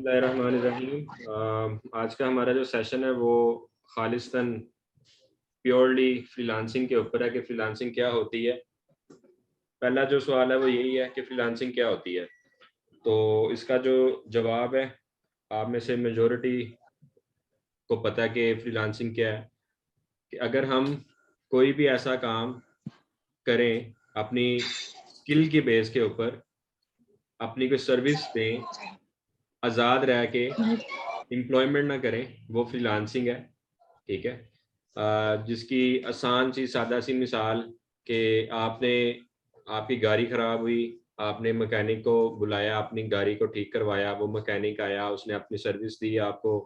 बिस्मिल्लाहिर्रहमानिर्रहीम। आज का हमारा जो सेशन है वो खालिस्तन प्योरली फ्रीलांसिंग के ऊपर है कि फ्रीलांसिंग क्या होती है। पहला जो सवाल है वो यही है कि फ्रीलांसिंग क्या होती है। तो इसका जो जवाब है, आप में से मेजॉरिटी को पता है कि फ्रीलांसिंग क्या है। कि अगर हम कोई भी ऐसा काम करें अपनी स्किल की बेस के ऊपर, अपनी कोई सर्विस दें, आज़ाद रह के एम्प्लॉयमेंट ना करें, वो फ्रीलांसिंग है। ठीक है। जिसकी आसान सी सादा सी मिसाल कि आपकी गाड़ी ख़राब हुई, आपने मैकेनिक को बुलाया, अपनी गाड़ी को ठीक करवाया, वो मैकेनिक आया, उसने अपनी सर्विस दी आपको,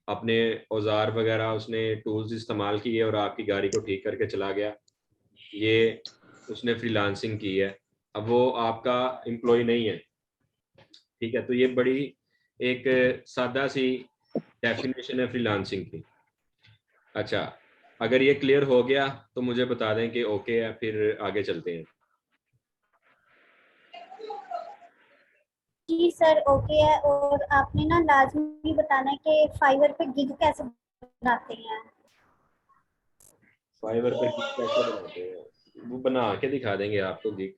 अपने औजार वगैरह उसने टूल्स इस्तेमाल किए और आपकी गाड़ी को ठीक करके चला गया। ये उसने फ्रीलांसिंग की है। अब वो आपका एम्प्लॉय नहीं है। ठीक है। तो ये बड़ी एक सादा सी डेफिनेशन है फ्रीलांसिंग की। अच्छा, अगर ये क्लियर हो गया तो मुझे बता दें कि ओके है, फिर आगे चलते हैं। जी सर, ओके है। और आपने ना लाजमी बताना है कि फाइवर पे गिग कैसे बनाते हैं। फाइवर पे गिग कैसे बनाते हैं, वो बना के दिखा देंगे आपको गिग,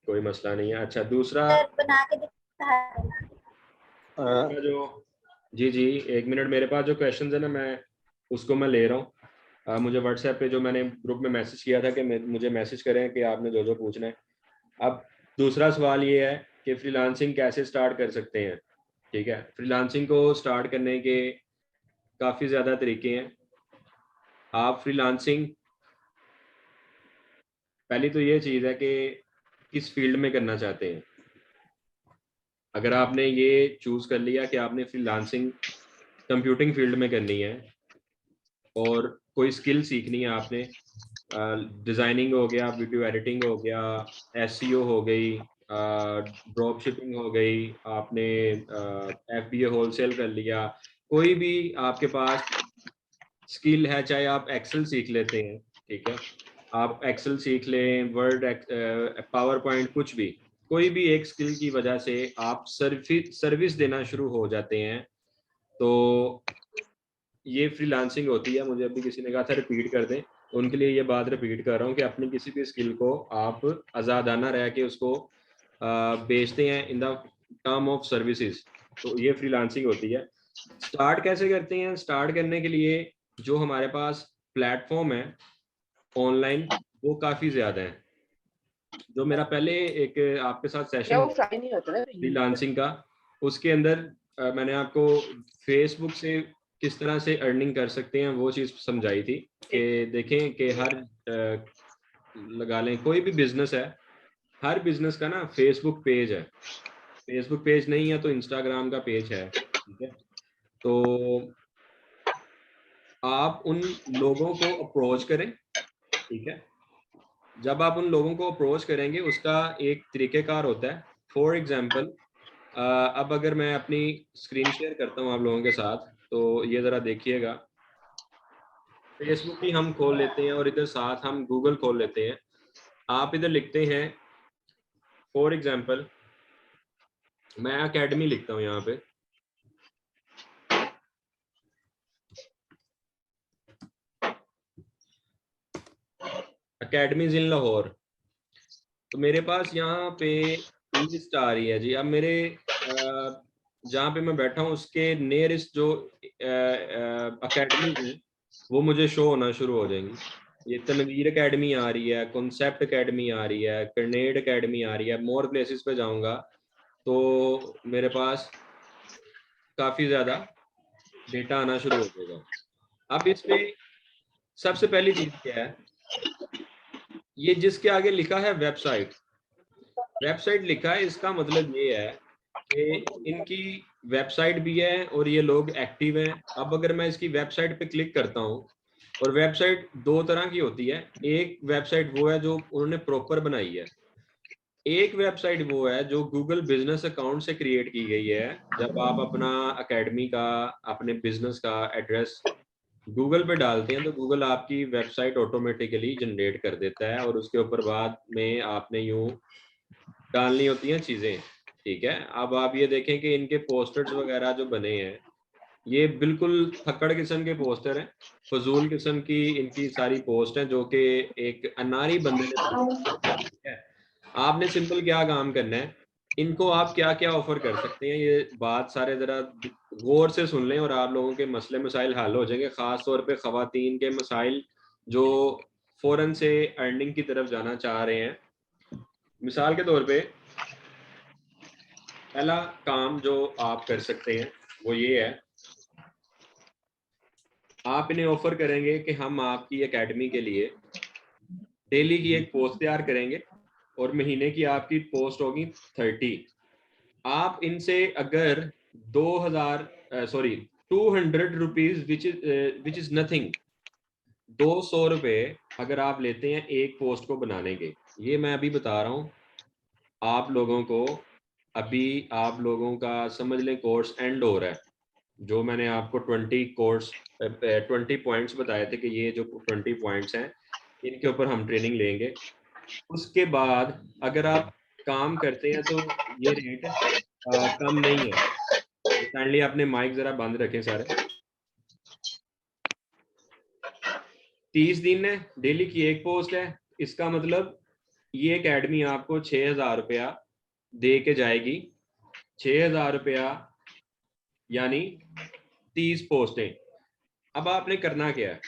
कोई मसला नहीं है। अच्छा, दूसरा सर बना के दिखा देना। दूसरा जो, जी जी, एक मिनट, मेरे पास जो क्वेश्चन है ना, मैं उसको मैं ले रहा हूँ। मुझे व्हाट्सएप पे जो मैंने ग्रुप में मैसेज किया था कि मुझे मैसेज करें कि आपने जो जो पूछना है। अब दूसरा सवाल ये है कि फ्रीलांसिंग कैसे स्टार्ट कर सकते हैं। ठीक है। फ्रीलांसिंग को स्टार्ट करने के काफ़ी ज़्यादा तरीके हैं। आप फ्रीलांसिंग, पहली तो ये चीज़ है कि किस फील्ड में करना चाहते हैं। अगर आपने ये चूज़ कर लिया कि आपने फ्रीलांसिंग कंप्यूटिंग फील्ड में करनी है और कोई स्किल सीखनी है आपने, डिज़ाइनिंग हो गया, वीडियो एडिटिंग हो गया, एसईओ हो गई, ड्रॉप शिपिंग हो गई, आपने एफबीए होलसेल कर लिया, कोई भी आपके पास स्किल है, चाहे आप एक्सेल सीख लेते हैं। ठीक है। आप एक्सेल सीख लें, वर्ड, पावर पॉइंट, कुछ भी, कोई भी एक स्किल की वजह से आप सर्विस देना शुरू हो जाते हैं, तो ये फ्रीलांसिंग होती है। मुझे अभी किसी ने कहा था रिपीट कर दें, तो उनके लिए ये बात रिपीट कर रहा हूँ कि अपनी किसी भी स्किल को आप आज़ादाना रह के उसको बेचते हैं in the term of services, तो ये फ्रीलांसिंग होती है। स्टार्ट कैसे करते हैं? स्टार्ट करने के लिए जो हमारे पास प्लेटफॉर्म है ऑनलाइन, वो काफ़ी ज़्यादा है। जो मेरा पहले एक आपके साथ क्या सेशन वो फ्राई नहीं होता ना? फ्रीलांसिंग का, उसके अंदर मैंने आपको फेसबुक से किस तरह से अर्निंग कर सकते हैं वो चीज़ समझाई थी कि देखें कि हर लगा लें कोई भी बिजनेस है, हर बिजनेस का ना फेसबुक पेज है। फेसबुक पेज नहीं है तो इंस्टाग्राम का पेज है। ठीक है। तो आप उन लोगों को अप्रोच करें। ठीक है। जब आप उन लोगों को अप्रोच करेंगे, उसका एक तरीक़ेकार होता है। फॉर एग्जांपल, अब अगर मैं अपनी स्क्रीन शेयर करता हूँ आप लोगों के साथ, तो ये ज़रा देखिएगा। फेसबुक ही हम खोल लेते हैं और इधर साथ हम गूगल खोल लेते हैं। आप इधर लिखते हैं, फॉर एग्जांपल मैं एकेडमी लिखता हूँ यहाँ पे। एकेडमीज इन लाहौर, तो मेरे पास यहाँ पे लिस्ट आ रही है जी। अब मेरे जहाँ पे मैं बैठा हूँ उसके नियरेस्ट जो अकेडमीज हैं वो मुझे शो होना शुरू हो जाएंगी। ये तनवीर एकेडमी आ रही है, कॉन्सेप्ट एकेडमी आ रही है, कर्नेड एकेडमी आ रही है। मोर प्लेसेस पे जाऊँगा तो मेरे पास काफ़ी ज़्यादा डेटा आना शुरू हो जाएगा। अब इस पे सबसे पहली चीज़ क्या है, ये जिसके आगे लिखा है वेबसाइट, वेबसाइट लिखा है, इसका मतलब ये है कि इनकी वेबसाइट भी है और ये लोग एक्टिव हैं। अब अगर मैं इसकी वेबसाइट पे क्लिक करता हूँ, और वेबसाइट दो तरह की होती है। एक वेबसाइट वो है जो उन्होंने प्रॉपर बनाई है, एक वेबसाइट वो है जो गूगल बिजनेस अकाउंट से क्रिएट की गई है। जब आप अपना एकेडमी का, अपने बिजनेस का एड्रेस गूगल पे डालते हैं तो गूगल आपकी वेबसाइट ऑटोमेटिकली जनरेट कर देता है, और उसके ऊपर बाद में आपने यूं डालनी होती हैं चीज़ें। ठीक है, अब आप ये देखें कि इनके पोस्टर्स वगैरह जो बने हैं ये बिल्कुल फक्कड़ किस्म के पोस्टर हैं, फजूल किस्म की इनकी सारी पोस्ट हैं जो कि एक अनारी बंदे ने ठीक है। आपने सिंपल क्या काम करना है, इनको आप क्या क्या ऑफर कर सकते हैं ये बात सारे जरा गौर से सुन लें और आप लोगों के मसले मसाइल हल हो जाएंगे, खास तौर पे खवातीन के मसाइल जो फौरन से अर्निंग की तरफ जाना चाह रहे हैं। मिसाल के तौर पे पहला काम जो आप कर सकते हैं वो ये है, आप इन्हें ऑफर करेंगे कि हम आपकी एकेडमी के लिए डेली की एक पोस्ट तैयार करेंगे और महीने की आपकी पोस्ट होगी 30। आप इनसे अगर 2000 sorry 200 rupees which is nothing, 200 रुपये अगर आप लेते हैं एक पोस्ट को बनाने के, ये मैं अभी बता रहा हूँ आप लोगों को, अभी आप लोगों का समझ लें कोर्स एंड हो रहा है। जो मैंने आपको 20 पॉइंट्स बताए थे कि ये जो 20 पॉइंट्स हैं इनके ऊपर हम ट्रेनिंग लेंगे, उसके बाद अगर आप काम करते हैं तो ये रेट कम नहीं है। काइंडली अपने माइक जरा बंद रखें सारे। 30 दिन है, डेली की एक पोस्ट है, इसका मतलब ये एकेडमी आपको 6,000 रुपया दे के जाएगी। 6,000 रुपया यानी 30 पोस्टें। अब आपने करना क्या है,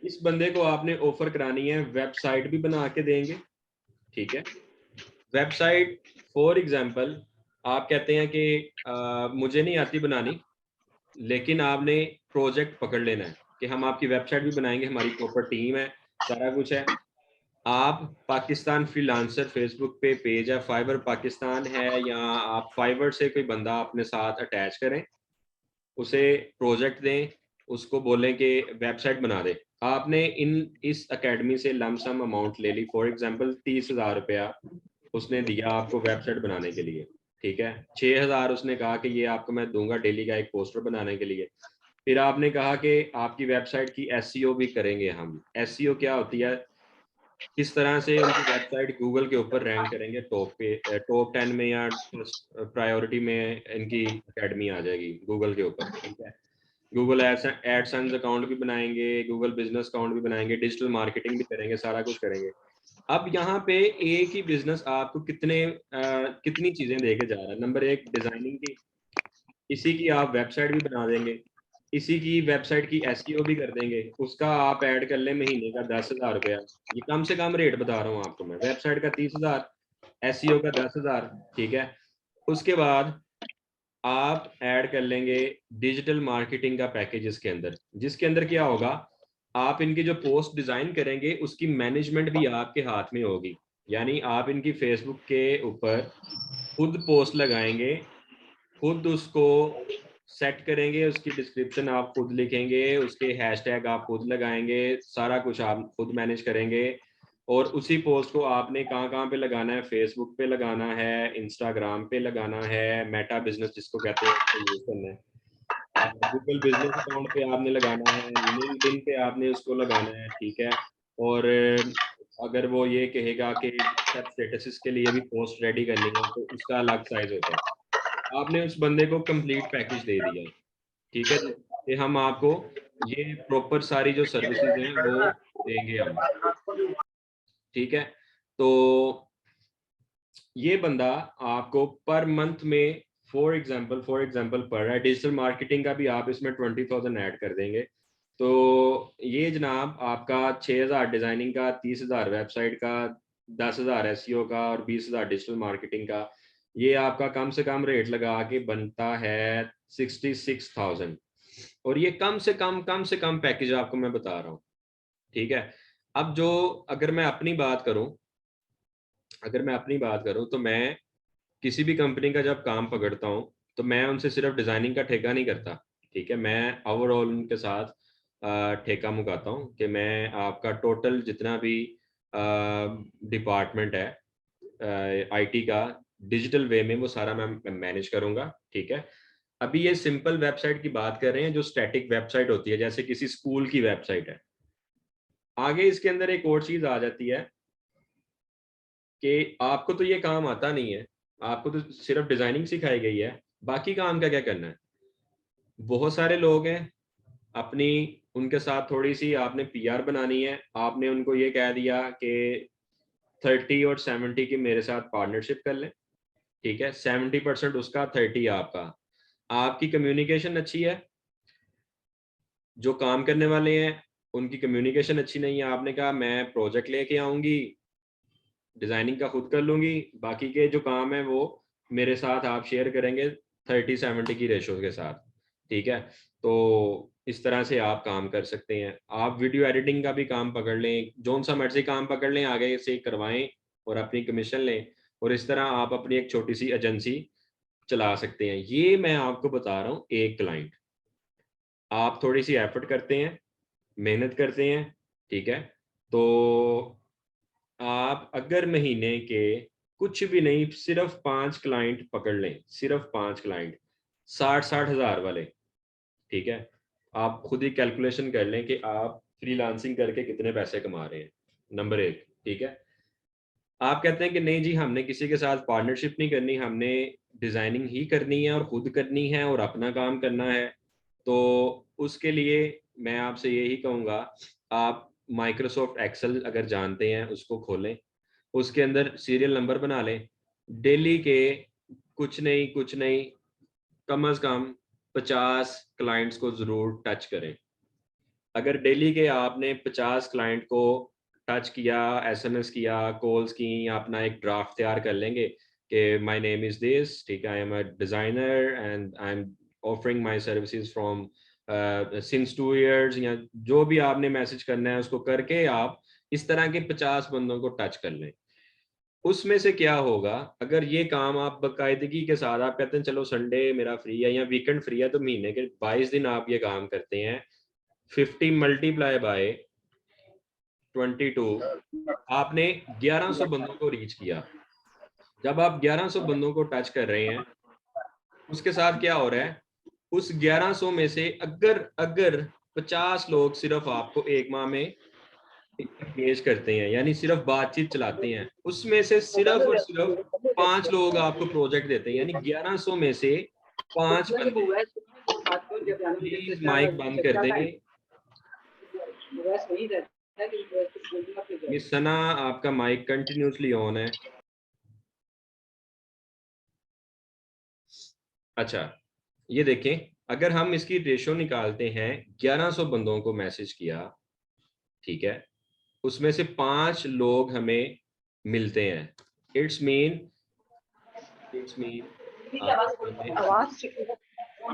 इस बंदे को आपने ऑफर करानी है, वेबसाइट भी बना के देंगे। ठीक है, वेबसाइट फॉर एग्जांपल आप कहते हैं कि मुझे नहीं आती बनानी, लेकिन आपने प्रोजेक्ट पकड़ लेना है कि हम आपकी वेबसाइट भी बनाएंगे, हमारी प्रॉपर टीम है, सारा कुछ है। आप पाकिस्तान फ्रीलांसर फेसबुक पे पेज है, फाइवर पाकिस्तान है, या आप फाइवर से कोई बंदा अपने साथ अटैच करें, उसे प्रोजेक्ट दें, उसको बोलें कि वेबसाइट बना दे। आपने इस एकेडमी से लमसम अमाउंट ले ली, फॉर एग्जांपल 30,000 रुपया उसने दिया आपको वेबसाइट बनाने के लिए। ठीक है, 6,000 उसने कहा कि ये आपको मैं दूंगा डेली का एक पोस्टर बनाने के लिए। फिर आपने कहा कि आपकी वेबसाइट की एसईओ भी करेंगे हम। एसईओ क्या होती है, किस तरह से उनकी वेबसाइट गूगल के ऊपर रैंक करेंगे, टॉप 10 में या प्रायोरिटी में इनकी एकेडमी आ जाएगी गूगल के ऊपर। ठीक है, गूगल एडसेंस अकाउंट भी बनाएंगे, गूगल बिजनेस अकाउंट भी बनाएंगे, डिजिटल मार्केटिंग भी करेंगे, सारा कुछ करेंगे। अब यहाँ पे एक ही बिजनेस आपको कितनी चीजें देके जा रहा है। नंबर एक, डिजाइनिंग की, इसी की आप वेबसाइट भी बना देंगे, इसी की वेबसाइट की एसईओ भी कर देंगे, उसका आप ऐड कर लें महीने का 10,000 रुपया। ये कम से कम रेट बता रहा हूँ आपको मैं, वेबसाइट का 30,000, एसईओ का 10,000। ठीक है, उसके बाद आप ऐड कर लेंगे डिजिटल मार्केटिंग का पैकेज इसके अंदर, जिसके अंदर क्या होगा, आप इनकी जो पोस्ट डिजाइन करेंगे उसकी मैनेजमेंट भी आपके हाथ में होगी। यानी आप इनकी फेसबुक के ऊपर खुद पोस्ट लगाएंगे, खुद उसको सेट करेंगे, उसकी डिस्क्रिप्शन आप खुद लिखेंगे, उसके हैशटैग आप खुद लगाएंगे, सारा कुछ आप खुद मैनेज करेंगे। और उसी पोस्ट को आपने कहाँ कहाँ पे लगाना है, फेसबुक पे लगाना है, इंस्टाग्राम पे लगाना है, मेटा बिजनेस जिसको कहते हैं उसको यूज करना है, गूगल बिजनेस अकाउंट पे आपने लगाना है, लिंक्डइन पे आपने उसको लगाना है। ठीक है, और अगर वो ये कहेगा कि सब स्टेटस के लिए भी पोस्ट रेडी करनी है तो उसका अलग साइज होता है। आपने उस बंदे को कंप्लीट पैकेज दे दिया। ठीक है जी, कि हम आपको ये प्रॉपर सारी जो सर्विसेज हैं वो देंगे हम। ठीक है, तो ये बंदा आपको पर मंथ में फॉर एग्जांपल पड़ रहा है, डिजिटल मार्केटिंग का भी आप इसमें 20,000 ऐड कर देंगे, तो ये जनाब आपका 6,000 डिजाइनिंग का, 30,000 वेबसाइट का, 10,000 एसईओ का और 20,000 डिजिटल मार्केटिंग का, ये आपका कम से कम रेट लगा के बनता है 66,000। और ये कम से कम पैकेज आपको मैं बता रहा हूँ। ठीक है, अब जो अगर मैं अपनी बात करूं तो मैं किसी भी कंपनी का जब काम पकड़ता हूं तो मैं उनसे सिर्फ डिजाइनिंग का ठेका नहीं करता। ठीक है, मैं ओवरऑल उनके साथ ठेका मुकाता हूं कि मैं आपका टोटल जितना भी डिपार्टमेंट है आईटी का, डिजिटल वे में वो सारा मैं मैनेज करूंगा। ठीक है, अभी ये सिंपल वेबसाइट की बात कर रहे हैं, जो स्टैटिक वेबसाइट होती है जैसे किसी स्कूल की वेबसाइट है। आगे इसके अंदर एक और चीज आ जाती है, कि आपको तो ये काम आता नहीं है, आपको तो सिर्फ डिजाइनिंग सिखाई गई है, बाकी काम का क्या करना है। बहुत सारे लोग हैं, अपनी उनके साथ थोड़ी सी आपने पीआर बनानी है, आपने उनको ये कह दिया कि 30 और 70 की मेरे साथ पार्टनरशिप कर लें, ठीक है, 70% उसका, 30 आपका। आपकी कम्युनिकेशन अच्छी है, जो काम करने वाले हैं उनकी कम्युनिकेशन अच्छी नहीं है, आपने कहा मैं प्रोजेक्ट लेके आऊंगी, डिजाइनिंग का खुद कर लूंगी, बाकी के जो काम है वो मेरे साथ आप शेयर करेंगे 30-70 की रेशो के साथ, ठीक है। तो इस तरह से आप काम कर सकते हैं। आप वीडियो एडिटिंग का भी काम पकड़ लें, जोन सा मर्जी काम पकड़ लें, आगे से करवाएं और अपनी कमीशन लें, और इस तरह आप अपनी एक छोटी सी एजेंसी चला सकते हैं। ये मैं आपको बता रहा हूँ एक क्लाइंट। आप थोड़ी सी एफर्ट करते हैं, मेहनत करते हैं, ठीक है, तो आप अगर महीने के कुछ भी नहीं, सिर्फ 5 क्लाइंट पकड़ लें, सिर्फ 5 क्लाइंट, 60-60 हज़ार वाले, ठीक है, आप खुद ही कैलकुलेशन कर लें कि आप फ्रीलांसिंग करके कितने पैसे कमा रहे हैं, नंबर एक, ठीक है। आप कहते हैं कि नहीं जी हमने किसी के साथ पार्टनरशिप नहीं करनी, हमने डिजाइनिंग ही करनी है और खुद करनी है और अपना काम करना है, तो उसके लिए मैं आपसे यही कहूँगा, आप माइक्रोसॉफ्ट एक्सेल अगर जानते हैं उसको खोलें, उसके अंदर सीरियल नंबर बना लें, डेली के कुछ नहीं, कम अज कम 50 क्लाइंट्स को जरूर टच करें। अगर डेली के आपने 50 क्लाइंट को टच किया, एसएमएस किया, कॉल्स की, या अपना एक ड्राफ्ट तैयार कर लेंगे कि माय नेम इज दिस, ठीक है, I am a designer and I am offering my services from since 2 years, या जो भी आपने मैसेज करना है उसको करके आप इस तरह के 50 बंदों को टच कर लें। उसमें से क्या होगा, अगर ये काम आप बाकायदगी के साथ, आप कहते हैं चलो संडे मेरा फ्री है या वीकेंड फ्री है, तो महीने के 22 दिन आप ये काम करते हैं, 50 मल्टीप्लाई बाय 22, आपने 1100 बंदों को रीच किया। जब आप 1100 बंदों को टच कर रहे हैं, उसके साथ क्या हो रहा है, उस 1100 में से अगर अगर 50 लोग सिर्फ आपको एक माह में एंगेज करते हैं, यानी सिर्फ बातचीत चलाते हैं, उसमें से सिर्फ और सिर्फ 5 लोग आपको प्रोजेक्ट देते हैं, यानी 1100 में से 5 बंदे। प्लीज माइक बंद कर देंगे। मिस सना, आपका माइक कंटिन्यूसली ऑन है। अच्छा, ये देखें, अगर हम इसकी रेशो निकालते हैं, 1100 बंदों को मैसेज किया, ठीक है, उसमें से 5 लोग हमें मिलते हैं, इट्स मीन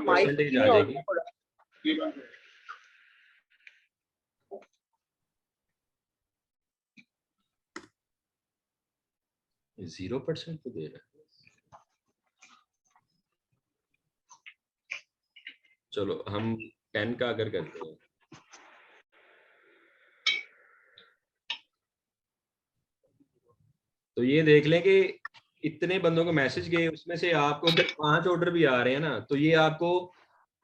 परसेंटेज आ जाएगी, 0% तो दे रहा है। चलो हम 10 का अगर करते हैं, तो ये देख लें कि इतने बंदों को मैसेज गए, उसमें से आपको अगर 5 ऑर्डर भी आ रहे हैं ना, तो ये आपको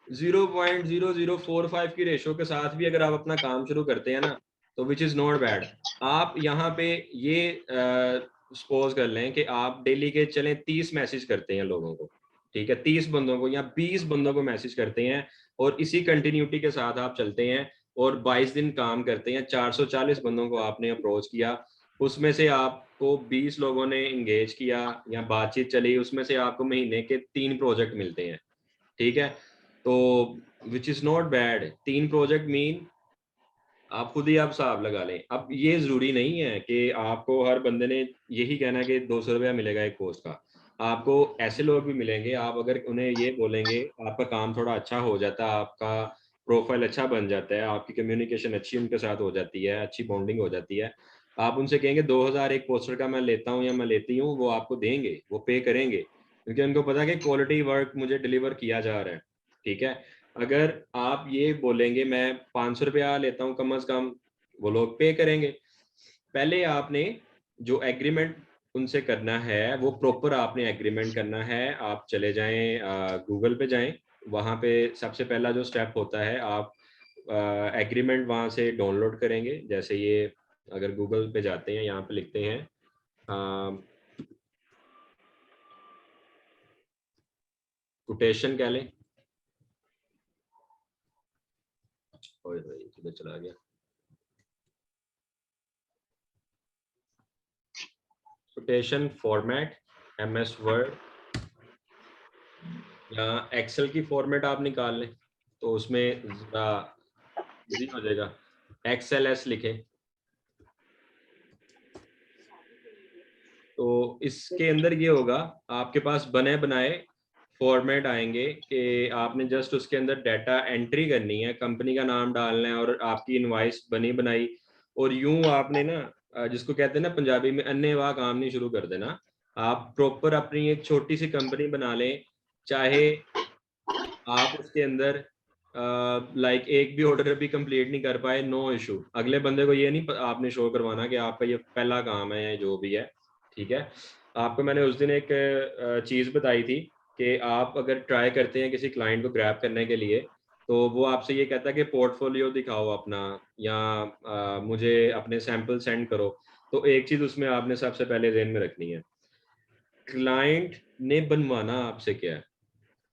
0.0045 की रेशो के साथ भी अगर आप अपना काम शुरू करते हैं ना, तो विच इज़ नॉट बैड। आप यहाँ पे ये सपोज कर लें कि आप डेली के चलें 30 मैसेज करते हैं लोगों को, ठीक है, 30 बंदों को या 20 बंदों को मैसेज करते हैं, और इसी कंटिन्यूटी के साथ आप चलते हैं और 22 दिन काम करते हैं, 440 बंदों को आपने अप्रोच किया, उसमें से आपको 20 लोगों ने इंगेज किया या बातचीत चली, उसमें से आपको महीने के 3 प्रोजेक्ट मिलते हैं, ठीक है, तो which is not bad. 3 project mean, आप खुद ही आप हिसाब लगा लें। अब ये जरूरी नहीं है कि आपको हर बंदे ने यही कहना है कि 200 रुपया मिलेगा एक पोस्ट का, आपको ऐसे लोग भी मिलेंगे, आप अगर उन्हें ये बोलेंगे, आपका काम थोड़ा अच्छा हो जाता है, आपका प्रोफाइल अच्छा बन जाता है, आपकी कम्युनिकेशन अच्छी उनके साथ हो जाती है, अच्छी बॉन्डिंग हो जाती है, आप उनसे कहेंगे 2000 एक पोस्टर का मैं लेता हूँ या मैं लेती हूँ, वो आपको देंगे, वो पे करेंगे, क्योंकि उनको पता है कि क्वालिटी वर्क मुझे डिलीवर किया जा रहा है, ठीक है। अगर आप ये बोलेंगे मैं 500 रुपया लेता हूँ कम अज कम, वो लोग पे करेंगे। पहले आपने जो एग्रीमेंट उनसे करना है, वो प्रॉपर आपने एग्रीमेंट करना है। आप चले जाएं, गूगल पे जाएं, वहाँ पे सबसे पहला जो स्टेप होता है, आप एग्रीमेंट वहाँ से डाउनलोड करेंगे। जैसे ये अगर गूगल पे जाते हैं, यहाँ पे लिखते हैं कोटेशन कह लें, किधर चला गया, कोटेशन फॉर्मेट MS वर्ड या एक्सेल की फॉर्मेट आप निकाल लें तो उसमें ज़रा इजी हो जाएगा। XLS लिखें तो इसके अंदर ये होगा, आपके पास बने बनाए फॉर्मेट आएंगे कि आपने जस्ट उसके अंदर डाटा एंट्री करनी है, कंपनी का नाम डालना है और आपकी इनवाइस बनी बनाई, और यूं आपने ना जिसको कहते हैं ना पंजाबी में अन्नेवाह काम नहीं शुरू कर देना। आप प्रॉपर अपनी एक छोटी सी कंपनी बना लें, चाहे आप उसके अंदर लाइक एक भी ऑर्डर भी कंप्लीट नहीं कर पाए, नो इशू, अगले बंदे को ये नहीं आपने शो करवाना कि आपका ये पहला काम है या जो भी है, ठीक है। आपको मैंने उस दिन एक चीज़ बताई थी कि आप अगर ट्राई करते हैं किसी क्लाइंट को ग्रैब करने के लिए, तो वो आपसे ये कहता है कि पोर्टफोलियो दिखाओ अपना, या मुझे अपने सैंपल सेंड करो। तो एक चीज़ उसमें आपने सबसे पहले ध्यान में रखनी है, क्लाइंट ने बनवाना आपसे क्या है,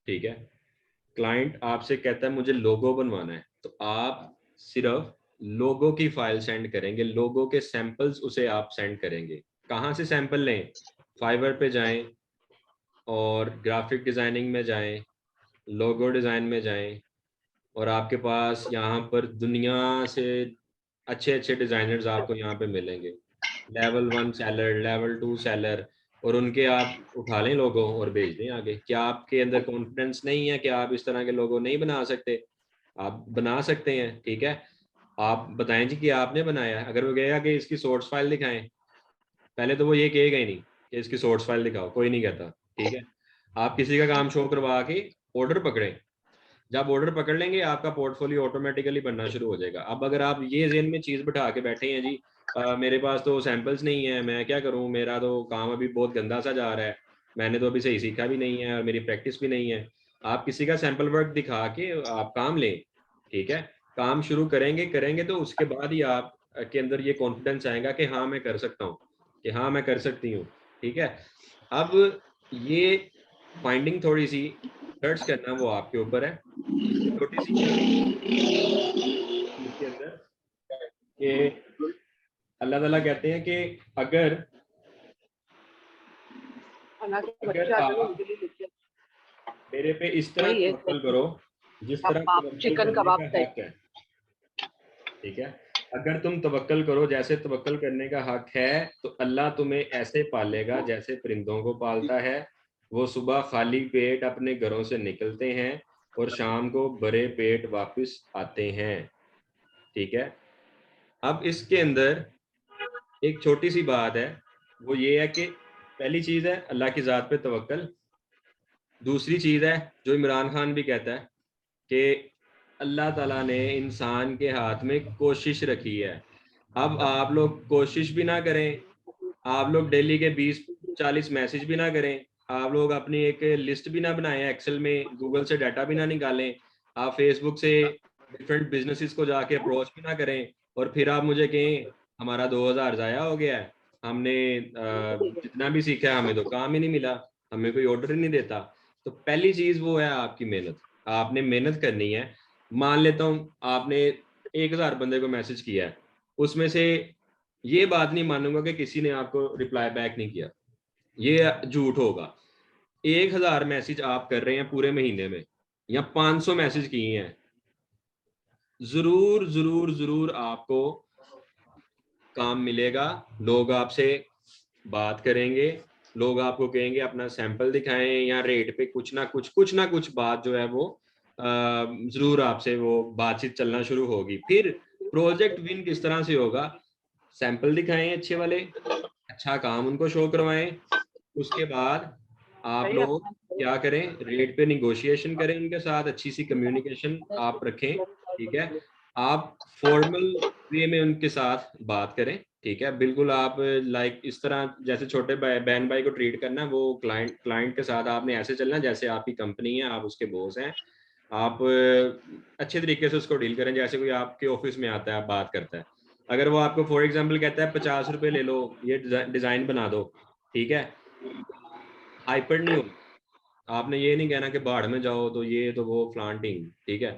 ठीक है। क्लाइंट आपसे कहता है मुझे लोगो बनवाना है, तो आप सिर्फ लोगो की फाइल सेंड करेंगे, लोगो के सैंपल्स उसे आप सेंड करेंगे। कहाँ से सैंपल लें, फाइवर पे जाएं और ग्राफिक डिजाइनिंग में जाएं, लोगो डिजाइन में जाएं, और आपके पास यहाँ पर दुनिया से अच्छे अच्छे डिजाइनर्स आपको यहाँ पे मिलेंगे, लेवल 1 सेलर, लेवल 2 सेलर, और उनके आप उठा लें लोगो और भेज दें आगे। क्या आपके अंदर कॉन्फिडेंस नहीं है कि आप इस तरह के लोगो नहीं बना सकते? आप बना सकते हैं, ठीक है। आप बताएं जी कि आपने बनाया है। अगर वो कहेगा कि इसकी सोर्स फाइल दिखाएं, पहले तो वो ये कहेगा ही नहीं कि इसकी सोर्स फाइल दिखाओ, कोई नहीं कहता, ठीक है। आप किसी का काम शो करवा के ऑर्डर पकड़ें, जब ऑर्डर पकड़ लेंगे आपका पोर्टफोलियो ऑटोमेटिकली बनना शुरू हो जाएगा। अब अगर आप ये जेन में चीज बिठा के बैठे हैं जी, मेरे पास तो सैंपल्स नहीं है, मैं क्या करूं, मेरा तो काम अभी बहुत गंदा सा जा रहा है, मैंने तो अभी सही सीखा भी नहीं है और मेरी प्रैक्टिस भी नहीं है, आप किसी का सैंपल वर्क दिखा के आप काम लें, ठीक है। काम शुरू करेंगे करेंगे तो उसके बाद ही आप के अंदर ये कॉन्फिडेंस आएगा कि हाँ मैं कर सकता हूँ, कि हाँ मैं कर सकती हूँ, ठीक है। अब ये फाइंडिंग थोड़ी सी सर्च करना वो आपके ऊपर है। इसमें छोटी सी चीज इसके अंदर कि अल्लाह ताला कहते हैं कि अगर अगर आप मेरे पे इस तरह तवक्कल करो जिस तरह तवक्कल चिकन करने कबाब का हक है, ठीक है। अगर तुम तवक्कल करो जैसे तवक्कल करने का हक है, तो अल्लाह तुम्हें ऐसे पालेगा जैसे परिंदों को पालता है। वो सुबह खाली पेट अपने घरों से निकलते हैं और शाम को भरे पेट वापस आते हैं, ठीक है। अब इसके अंदर एक छोटी सी बात है, वो ये है कि पहली चीज है अल्लाह की ज़ात पे तवक्कल। दूसरी चीज है जो इमरान खान भी कहता है कि अल्लाह ताला ने इंसान के हाथ में कोशिश रखी है। अब आप लोग कोशिश भी ना करें, आप लोग डेली के 20-40 मैसेज भी ना करें, आप लोग अपनी एक लिस्ट भी ना बनाएं एक्सेल में, गूगल से डाटा भी ना निकालें, आप फेसबुक से डिफरेंट बिजनेसेस को जाके अप्रोच भी ना करें, और फिर आप मुझे कहें हमारा 2000 ज़ाया हो गया है, हमने जितना भी सीखा है हमें तो काम ही नहीं मिला, हमें कोई ऑर्डर ही नहीं देता। तो पहली चीज वो है आपकी मेहनत, आपने मेहनत करनी है। मान लेता हूँ आपने 1000 बंदे को मैसेज किया है, उसमें से ये बात नहीं मानूंगा कि किसी ने आपको रिप्लाई बैक नहीं किया, ये झूठ होगा। 1000 मैसेज आप कर रहे हैं पूरे महीने में, या 500 मैसेज किए हैं, जरूर जरूर जरूर आपको काम मिलेगा। लोग आपसे बात करेंगे, लोग आपको कहेंगे अपना सैंपल दिखाएं, या रेट पे कुछ ना कुछ बात जो है वो जरूर आपसे वो बातचीत चलना शुरू होगी। फिर प्रोजेक्ट विन किस तरह से होगा, सैंपल दिखाएं अच्छे वाले, अच्छा काम उनको शो करवाएं, उसके बाद आप लोग क्या करें, रेट पे निगोशिएशन करें उनके साथ, अच्छी सी कम्युनिकेशन आप रखें, ठीक है। आप फॉर्मल वे में उनके साथ बात करें, ठीक है। बिल्कुल आप लाइक इस तरह जैसे छोटे बहन भाई को ट्रीट करना, वो क्लाइंट के साथ आपने ऐसे चलना जैसे आपकी कंपनी है, आप उसके बॉस हैं। आप अच्छे तरीके से उसको डील करें, जैसे कोई आपके ऑफिस में आता है, आप बात करता है, अगर वो आपको फॉर एग्जांपल कहता है 50 रुपए ले लो, ये डिजाइन बना दो, ठीक है, हाइपर नहीं हो, आपने ये नहीं कहना कि बाढ़ में जाओ तो ये तो वो फ्लांटिंग, ठीक है,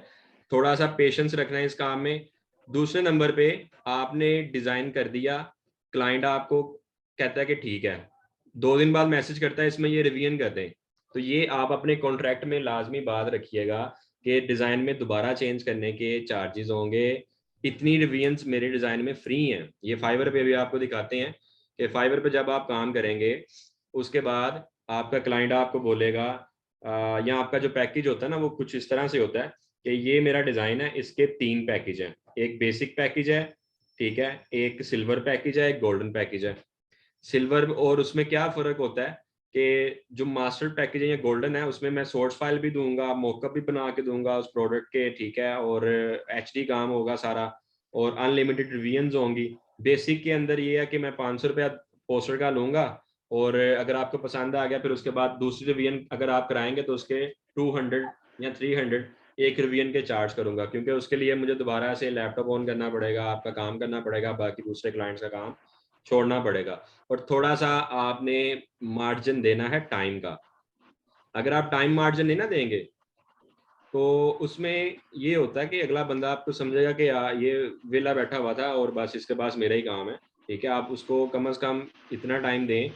थोड़ा सा पेशेंस रखना है इस काम में। दूसरे नंबर पे आपने डिजाइन कर दिया, क्लाइंट आपको कहता है कि ठीक है, 2 दिन बाद मैसेज करता है इसमें ये रिवीजन कर दें, तो ये आप अपने कॉन्ट्रैक्ट में लाजमी बात रखिएगा कि डिजाइन में दोबारा चेंज करने के चार्जेस होंगे, इतनी रिवीजन मेरे डिजाइन में फ्री हैं। ये फाइवर पे भी आपको दिखाते हैं कि फाइवर पे जब आप काम करेंगे उसके बाद आपका क्लाइंट आपको बोलेगा, या आपका जो पैकेज होता है ना वो कुछ इस तरह से होता है कि ये मेरा डिज़ाइन है, इसके 3 पैकेज हैं, एक बेसिक पैकेज है, ठीक है, एक सिल्वर पैकेज है, एक गोल्डन पैकेज है। सिल्वर और उसमें क्या फ़र्क होता है कि जो मास्टर पैकेज है या गोल्डन है उसमें मैं सोर्स फाइल भी दूंगा, मॉकअप भी बना के दूंगा उस प्रोडक्ट के, ठीक है, और एचडी काम होगा सारा, और अनलिमिटेड रिवीजन्स होंगी। बेसिक के अंदर ये है कि मैं 500 रुपया पोस्टर का लूंगा, और अगर आपको पसंद आ गया फिर उसके बाद दूसरी रिवीजन अगर आप कराएंगे तो उसके 200 या 300 एक रिवीजन के चार्ज करूंगा, क्योंकि उसके लिए मुझे दोबारा से लैपटॉप ऑन करना पड़ेगा, आपका काम करना पड़ेगा, बाकी दूसरे क्लाइंट्स का काम छोड़ना पड़ेगा। और थोड़ा सा आपने मार्जिन देना है टाइम का। अगर आप टाइम मार्जिन नहीं ना देंगे तो उसमें ये होता है कि अगला बंदा आपको समझेगा कि ये वेला बैठा हुआ था और बस इसके पास मेरा ही काम है, ठीक है, आप उसको कम से कम इतना टाइम दें,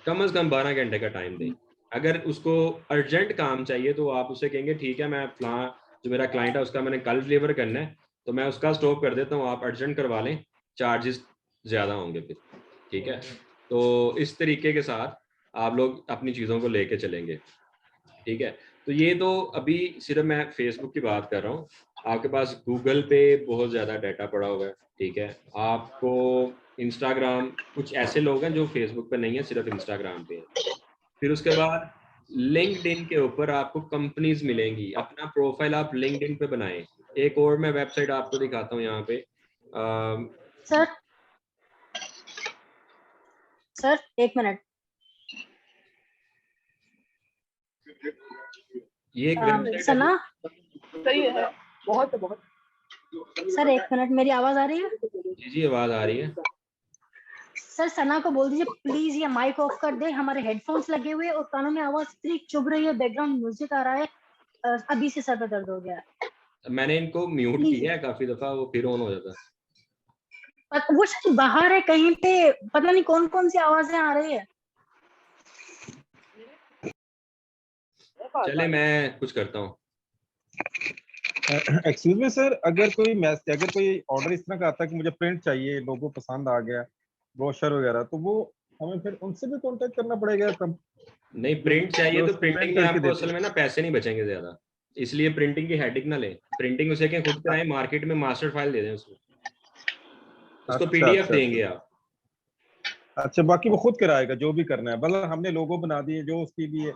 कम से कम 12 घंटे का टाइम दें। अगर उसको अर्जेंट काम चाहिए तो आप उससे कहेंगे ठीक है, मैं फलां जो मेरा क्लाइंट है उसका मैंने कल डिलीवर करना है तो मैं उसका स्टॉप कर देता हूँ, आप अर्जेंट करवा लें, चार्जेस ज़्यादा होंगे फिर, ठीक है। तो इस तरीके के साथ आप लोग अपनी चीज़ों को लेके चलेंगे, ठीक है। तो ये तो अभी सिर्फ मैं फेसबुक की बात कर रहा हूँ, आपके पास गूगल पे बहुत ज़्यादा डाटा पड़ा हुआ है, ठीक है, आपको इंस्टाग्राम, कुछ ऐसे लोग हैं जो फेसबुक पे नहीं है, सिर्फ इंस्टाग्राम पे है। फिर उसके बाद लिंक्डइन के ऊपर आपको कंपनीज मिलेंगी, अपना प्रोफाइल आप लिंक्डइन पे बनाएं। एक और मैं वेबसाइट आपको दिखाता हूँ यहाँ पे, सर सर 1 मिनट। ये एक वेबसाइट है सना सही है, बहुत बहुत। सर 1 मिनट, मेरी आवाज आ रही है? जी जी आवाज आ रही है। सर सना को बोल दीजिए प्लीज ये माइक ऑफ कर दे, हमारे हेडफोन्स लगे हुए और कानों में आवाज इतनी चुभ रही है, बैकग्राउंड म्यूजिक आ रहा है, अभी से सर में दर्द हो गया है। मैंने इनको म्यूट प्लीज। किया है काफी दफा, वो फिर ऑन हो जाता है। वो शायद बाहर है कहीं पे, पता नहीं कौन कौन सी आवाजें आ रही है। चले मैं कुछ करता हूँ। एक्सक्यूज मी सर, अगर कोई ऑर्डर इस तरह का आता है कि मुझे प्रिंट चाहिए, लोगो पसंद आ गया, ब्रोशर वगैरह, तो वो हमें फिर उनसे भी कांटेक्ट करना पड़ेगा? नहीं, प्रिंट चाहिए तो प्रिंटिंग प्रिंट में करके आपको देते असल में ना पैसे नहीं बचेंगे ज्यादा, इसलिए प्रिंटिंग की हेडिक ना लें। प्रिंटिंग उसे क्या खुद कराएं, मार्केट में मास्टर फाइल दे दें उसको, उसको अच्छा पीडीएफ अच्छा देंगे अच्छा। आप। अच्छा, बाकी वो खुद कराएगा जो भी करना है, मतलब हमने लोगो बना दिए, जो उसकी भी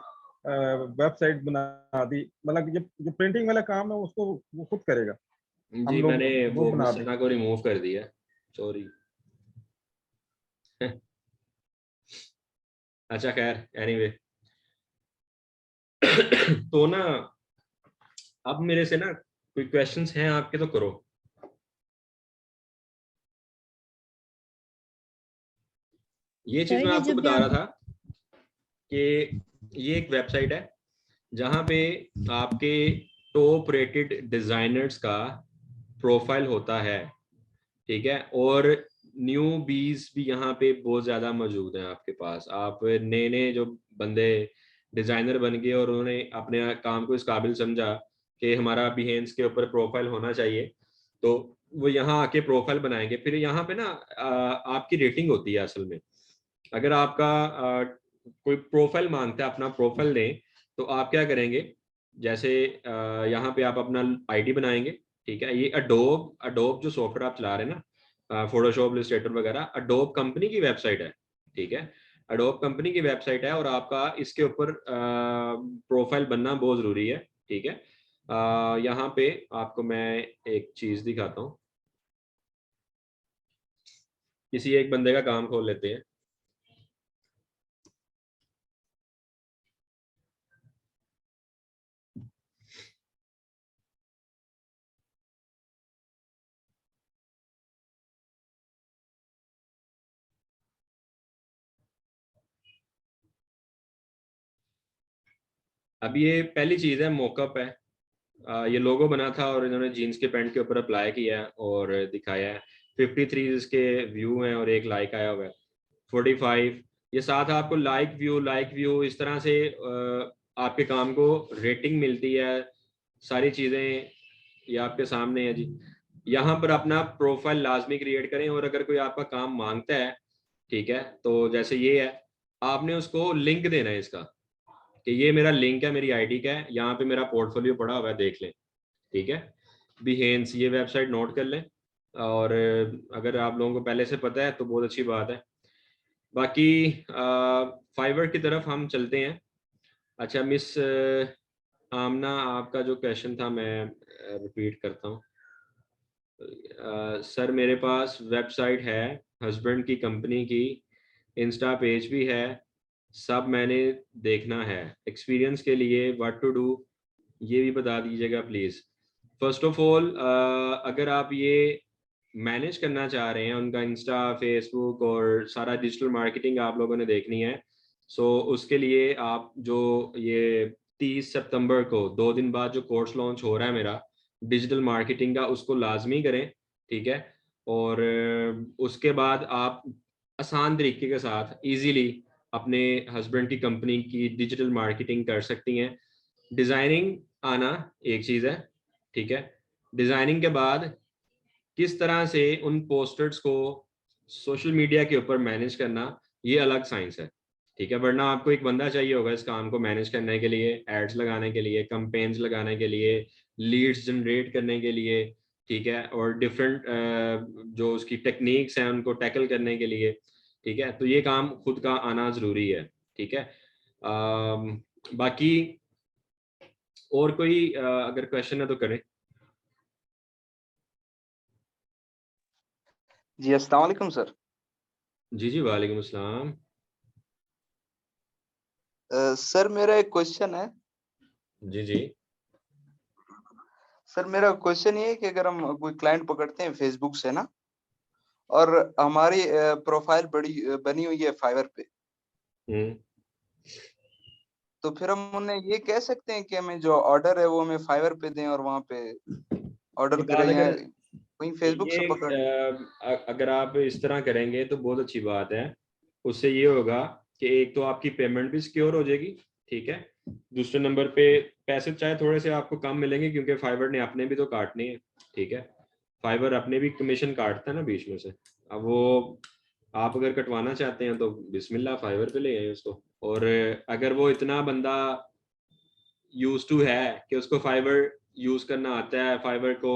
वेबसाइट बना दी, मतलब जो जो प्रिंटिंग वाला काम है उसको वो खुद करेगा, जी हम लोग मैंने वो वो बना मिसना देंगे। को रिमूव कर दिया, सॉरी। अच्छा खैर, एनीवे तो ना अब मेरे से ना कोई क्वेश्चंस हैं आपके तो करो। ये चीज सर मैं ये आपको जो बता रहा था कि ये एक वेबसाइट है जहाँ पे आपके टॉप रेटेड डिजाइनर्स का प्रोफाइल होता है, ठीक है, और न्यू बीज भी यहाँ पे बहुत ज़्यादा मौजूद हैं आपके पास। आप नए नए जो बंदे डिज़ाइनर बन गए और उन्होंने अपने काम को इस काबिल समझा कि हमारा बिहेंस के ऊपर प्रोफाइल होना चाहिए, तो वो यहाँ आके प्रोफाइल बनाएंगे। फिर यहाँ पे ना आपकी रेटिंग होती है असल में। अगर आपका कोई प्रोफाइल मांगता है, अपना प्रोफाइल दें, तो आप क्या करेंगे, जैसे यहाँ पे आप अपना आईडी बनाएंगे, ठीक है, ये अडोब अडोब जो सॉफ्टवेयर आप चला रहे हैं ना, फोटोशॉप, इलस्ट्रेटर वगैरह, अडोब कंपनी की वेबसाइट है, ठीक है, अडोब कंपनी की वेबसाइट है, और आपका इसके ऊपर प्रोफाइल बनना बहुत ज़रूरी है, ठीक है। यहाँ पे आपको मैं एक चीज़ दिखाता हूँ, किसी एक बंदे का काम खोल लेते हैं। अब ये पहली चीज़ है, मॉकअप है। ये लोगो बना था और इन्होंने जीन्स के पैंट के ऊपर अप्लाई किया है और दिखाया है। 53 इसके व्यू हैं और 1 लाइक आया हुआ है। 45 ये साथ आपको लाइक व्यू इस तरह से आपके काम को रेटिंग मिलती है। सारी चीज़ें ये आपके सामने है जी। यहाँ पर अपना प्रोफाइल लाजमी क्रिएट करें और अगर कोई आपका काम मांगता है, ठीक है, तो जैसे ये है, आपने उसको लिंक देना है इसका कि ये मेरा लिंक है, मेरी आईडी का है, यहाँ पे मेरा पोर्टफोलियो पड़ा हुआ है, देख लें। ठीक है, बिहेंस ये वेबसाइट नोट कर लें। और अगर आप लोगों को पहले से पता है तो बहुत अच्छी बात है। बाकी फाइवर की तरफ हम चलते हैं। अच्छा मिस आमना, आपका जो क्वेश्चन था मैं रिपीट करता हूँ। सर मेरे पास वेबसाइट है हस्बैंड की कंपनी की, इंस्टा पेज भी है, सब मैंने देखना है, एक्सपीरियंस के लिए व्हाट टू डू ये भी बता दीजिएगा प्लीज़। फर्स्ट ऑफ ऑल अगर आप ये मैनेज करना चाह रहे हैं उनका इंस्टा फेसबुक और सारा डिजिटल मार्केटिंग आप लोगों ने देखनी है, सो उसके लिए आप जो ये 30 सितंबर को 2 दिन बाद जो कोर्स लॉन्च हो रहा है मेरा डिजिटल मार्केटिंग का, उसको लाजमी करें। ठीक है, और उसके बाद आप आसान तरीके के साथ इजीली अपने हस्बैंड की कंपनी की डिजिटल मार्केटिंग कर सकती हैं। डिज़ाइनिंग आना एक चीज़ है, ठीक है, डिज़ाइनिंग के बाद किस तरह से उन पोस्टर्स को सोशल मीडिया के ऊपर मैनेज करना, ये अलग साइंस है। ठीक है, वरना आपको एक बंदा चाहिए होगा इस काम को मैनेज करने के लिए, एड्स लगाने के लिए, कंपेन्स लगाने के लिए, लीड्स जनरेट करने के लिए, ठीक है, और डिफरेंट जो उसकी टेक्निक्स हैं उनको टैकल करने के लिए। ठीक है, तो ये काम खुद का आना ज़रूरी है। ठीक है, बाकी और कोई अगर क्वेश्चन है तो करें। जी अस्सलाम वालेकुम सर। जी जी वालेकुम अस्सलाम। सर मेरा एक क्वेश्चन है। जी जी सर मेरा क्वेश्चन ये है कि अगर हम कोई क्लाइंट पकड़ते हैं फेसबुक से ना, और हमारी प्रोफाइल बनी हुई है फाइवर पे, तो फिर हम उन्हें ये कह सकते हैं कि हमें जो ऑर्डर है वो हमें फाइवर पे दें और वहां पे ऑर्डर ये बात करें, या अगर वहीं फेसबुक से पकड़ लें? अगर आप इस तरह करेंगे तो बहुत अच्छी बात है। उससे ये होगा कि एक तो आपकी पेमेंट भी सिक्योर हो जाएगी, ठीक है, दूसरे नंबर पे पैसे चाहे थोड़े से आपको कम मिलेंगे क्योंकि फाइवर ने अपने भी तो काटने हैं। ठीक है, फाइवर अपने भी कमीशन काटता है ना बीच में से। अब वो आप अगर कटवाना चाहते हैं तो बिस्मिल्लाह फाइवर पे ले आए उसको। और अगर वो इतना बंदा यूज टू है कि उसको फाइवर यूज करना आता है, फाइवर को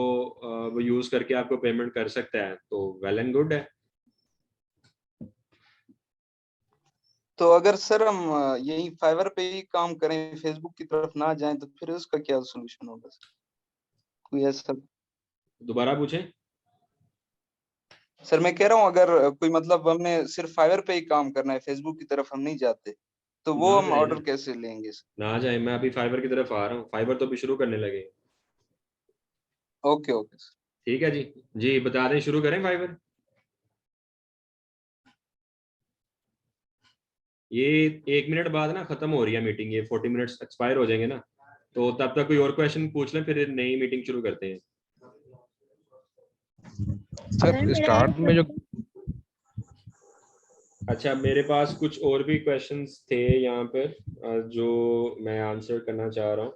वो यूज करके आपको पेमेंट कर सकता है, तो वेल एंड गुड है। तो अगर सर हम यही फाइवर पे ही काम करें, फेसबुक की तरफ ना जाएं, तो फिर उसका क्या सोल्यूशन होगा सर? कोई ऐसा? दोबारा पूछें। सर मैं कह रहा हूँ अगर कोई मतलब हमने सिर्फ फाइवर पे ही काम करना है, फेसबुक की तरफ हम नहीं जाते, तो वो ना हम जाए ना, ऑर्डर कैसे लेंगे सर? ना जाए, मैं अभी फाइबर की तरफ आ रहा हूँ, फाइबर तो अभी शुरू करने लगे। Okay okay sir. ठीक है जी। जी बता दें, शुरू करें फाइबर। ये 1 मिनट बाद ना खत्म हो रही है मीटिंग, ये 40 मिनट्स एक्सपायर हो जाएंगे ना, तो तब तक कोई और क्वेश्चन पूछ लें, फिर नई मीटिंग शुरू करते हैं। सर स्टार्ट में जो अच्छा, मेरे पास कुछ और भी क्वेश्चंस थे यहाँ पर जो मैं आंसर करना चाह रहा हूँ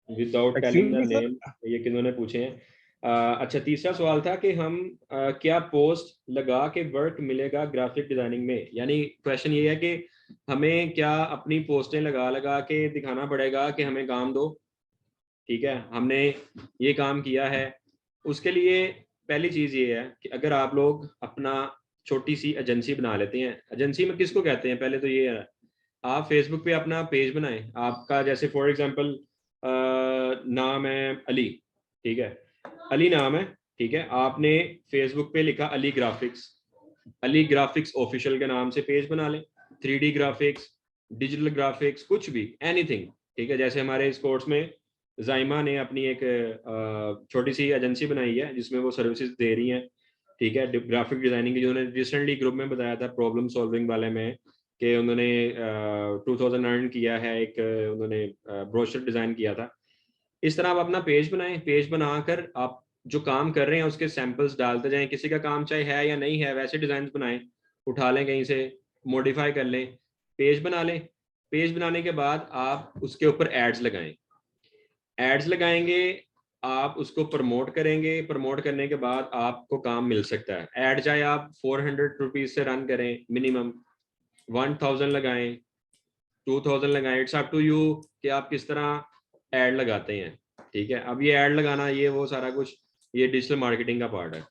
without telling the actually sir, name. ये किन्होंने पूछे हैं? अच्छा, तीसरा सवाल था कि हम क्या पोस्ट लगा के वर्क मिलेगा ग्राफिक डिजाइनिंग में, यानी क्वेश्चन ये है कि हमें क्या अपनी पोस्टें लगा लगा के दिखाना पड़ेगा कि हमें काम दो। ठीक है, हमने ये काम किया है। उसके लिए पहली चीज़ ये है कि अगर आप लोग अपना छोटी सी एजेंसी बना लेते हैं, एजेंसी में किसको कहते हैं, पहले तो ये है, आप फेसबुक पे अपना पेज बनाएं आपका, जैसे फॉर एग्जांपल नाम है अली, ठीक है, अली नाम है, ठीक है, आपने फेसबुक पे लिखा Ali graphics, Ali graphics official के नाम से पेज बना लें। 3D ग्राफिक्स, डिजिटल ग्राफिक्स, कुछ भी, एनीथिंग। ठीक है, जैसे हमारे इस कोर्स में जाइमा ने अपनी एक छोटी सी एजेंसी बनाई है जिसमें वो सर्विसेज दे रही हैं। ठीक है, ग्राफिक डिजाइनिंग की, जिन्होंने रिसेंटली ग्रुप में बताया था प्रॉब्लम सॉल्विंग वाले में, कि उन्होंने 2000 अर्न किया है, एक उन्होंने ब्रोशर डिज़ाइन किया था। इस तरह आप अपना पेज बनाएं, पेज बनाकर आप जो काम कर रहे हैं उसके सैंपल्स डालते जाएं। किसी का काम चाहे है या नहीं है, वैसे डिज़ाइन बनाएं, उठा लें कहीं से, मॉडिफाई कर लें, पेज बना लें। पेज बनाने के बाद आप उसके ऊपर एड्स लगाएं। एड्स लगाएंगे, आप उसको प्रमोट करेंगे, प्रमोट करने के बाद आपको काम मिल सकता है। ऐड चाहे आप 400 रुपीज़ से रन करें मिनिमम, 1000 लगाएं, 2000 लगाएं, इट्स अप टू यू कि आप किस तरह ऐड लगाते हैं। ठीक है, अब ये ऐड लगाना, ये वो सारा कुछ, ये डिजिटल मार्केटिंग का पार्ट है।